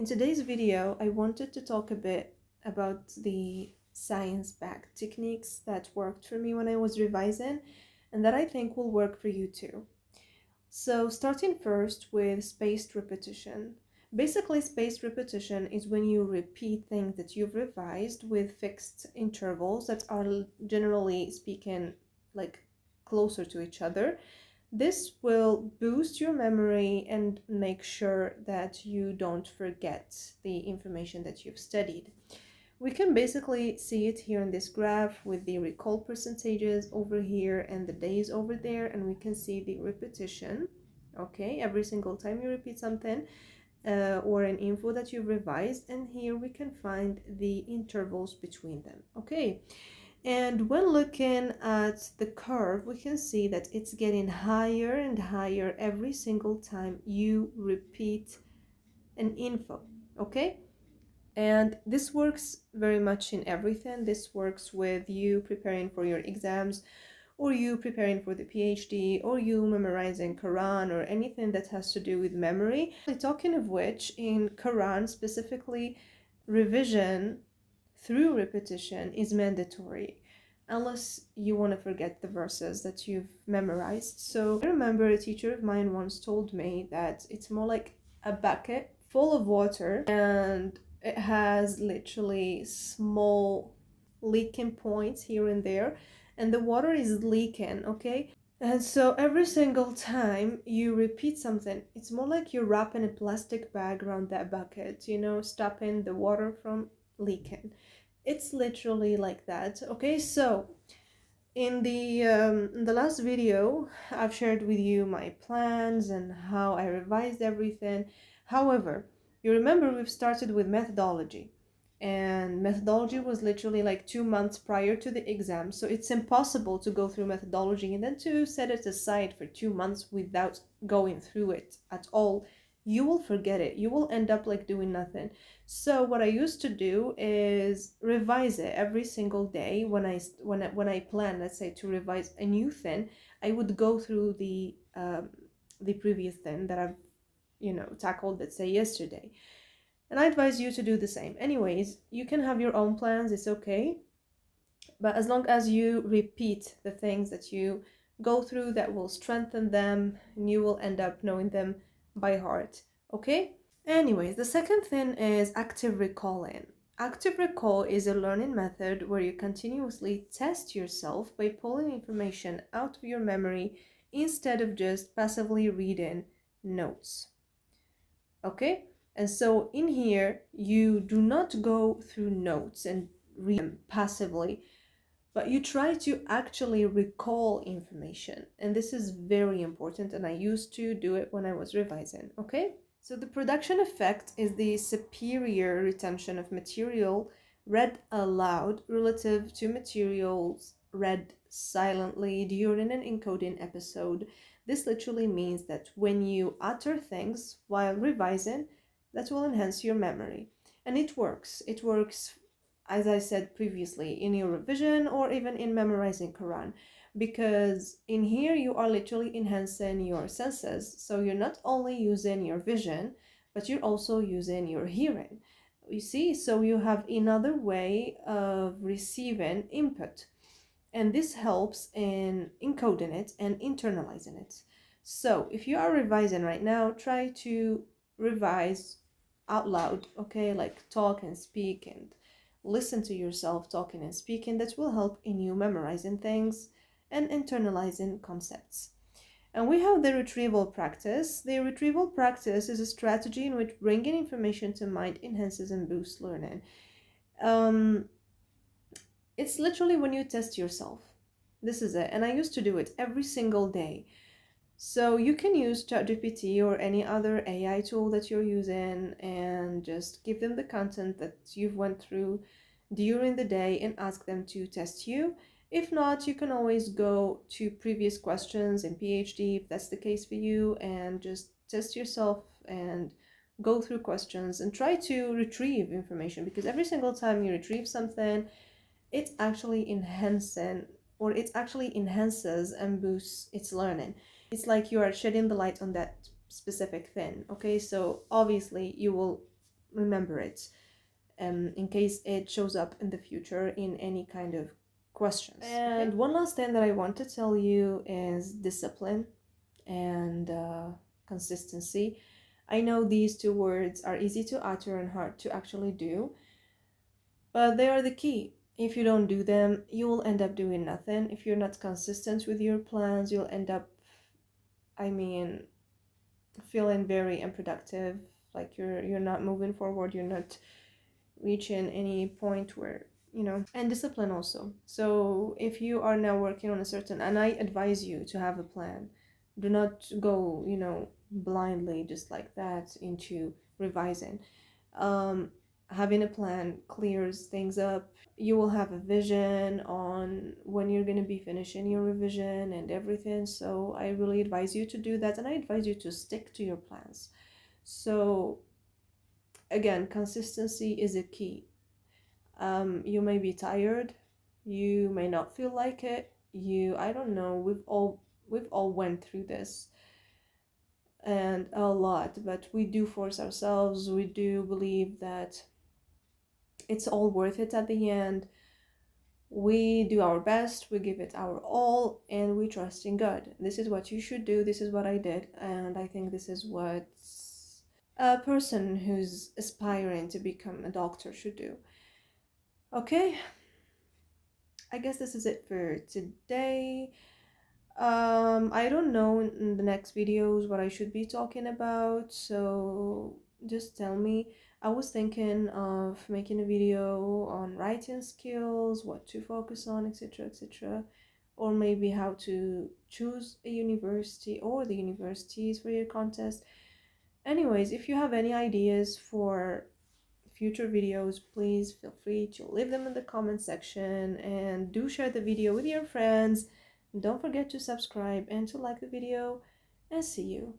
In today's video, I wanted to talk a bit about the science-backed techniques that worked for me when I was revising and that I think will work for you too. So starting first with spaced repetition. Basically, spaced repetition is when you repeat things that you've revised with fixed intervals that are, generally speaking, like closer to each other. This will boost your memory and make sure that you don't forget the information that you've studied. We can basically see it here in this graph with the recall percentages over here and the days over there, and we can see the repetition. Okay, every single time you repeat something or an info that you've revised, and here we can find the intervals between them. Okay, and when looking at the curve, we can see that it's getting higher and higher every single time you repeat an info. Okay, and this works very much in everything. This works with you preparing for your exams, or you preparing for the PhD, or you memorizing Quran, or anything that has to do with memory. Talking of which, in Quran specifically, revision through repetition is mandatory unless you want to forget the verses that you've memorized. So I remember a teacher of mine once told me that it's more like a bucket full of water and it has literally small leaking points here and there, and the water is leaking, okay? And so every single time you repeat something, it's more like you're wrapping a plastic bag around that bucket, stopping the water from leaking. It's literally like that. Okay, so in the last video, I've shared with you my plans and how I revised everything. However, you remember we've started with methodology, and methodology was literally like 2 months prior to the exam, so it's impossible to go through methodology and then to set it aside for 2 months without going through it at all. You will forget it. You will end up like doing nothing. So what I used to do is revise it every single day. When I plan, let's say, to revise a new thing, I would go through the previous thing that I've tackled, let's say, yesterday. And I advise you to do the same. Anyways, you can have your own plans, it's okay. But as long as you repeat the things that you go through, that will strengthen them, and you will end up knowing them by heart. Okay? Anyways, the second thing is active recalling. Active recall is a learning method where you continuously test yourself by pulling information out of your memory instead of just passively reading notes. Okay? And so in here, you do not go through notes and read them passively, but you try to actually recall information. And this is very important, and I used to do it when I was revising. Okay? So the production effect is the superior retention of material read aloud relative to materials read silently during an encoding episode. This literally means that when you utter things while revising, that will enhance your memory. And it works. It works, as I said previously, in your revision or even in memorizing Quran, because in here you are literally enhancing your senses. So you're not only using your vision, but you're also using your hearing. You see, so you have another way of receiving input, and this helps in encoding it and internalizing it. So if you are revising right now, try to revise out loud, okay? Like talk and speak and listen to yourself talking and speaking. That will help in you memorizing things and internalizing concepts. And we have the retrieval practice. The retrieval practice is a strategy in which bringing information to mind enhances and boosts learning. Um, it's literally when you test yourself. This is it. And I used to do it every single day. So you can use ChatGPT or any other AI tool that you're using and just give them the content that you've went through during the day and ask them to test you. If not, you can always go to previous questions in PhD if that's the case for you, and just test yourself and go through questions and try to retrieve information, because every single time you retrieve something, it's actually enhancing, or it actually enhances and boosts its learning. It's like you are shedding the light on that specific thing. Okay, so obviously you will remember it, in case it shows up in the future in any kind of questions. And okay, one last thing that I want to tell you is discipline and consistency. I know these two words are easy to utter and hard to actually do, but they are the key. If you don't do them, you will end up doing nothing. If you're not consistent with your plans, you'll end up, I mean, feeling very unproductive, like you're not moving forward, you're not reaching any point where, and discipline also. So if you are now working on a certain, and I advise you to have a plan, do not go, blindly just like that into revising. Having a plan clears things up. You will have a vision on when you're going to be finishing your revision and everything. So I really advise you to do that, and I advise you to stick to your plans. So again, consistency is a key. You may be tired, you may not feel like it, I don't know, we've all went through this and a lot, but we do force ourselves. We do believe that it's all worth it at the end. We do our best, we give it our all, and we trust in God. This is what you should do, this is what I did, and I think this is what a person who's aspiring to become a doctor should do. Okay, I guess this is it for today. I don't know in the next videos what I should be talking about, so just tell me. I was thinking of making a video on writing skills, what to focus on, etc., etc., or maybe how to choose a university or the universities for your contest. Anyways, if you have any ideas for future videos, please feel free to leave them in the comment section, and do share the video with your friends. Don't forget to subscribe and to like the video, and see you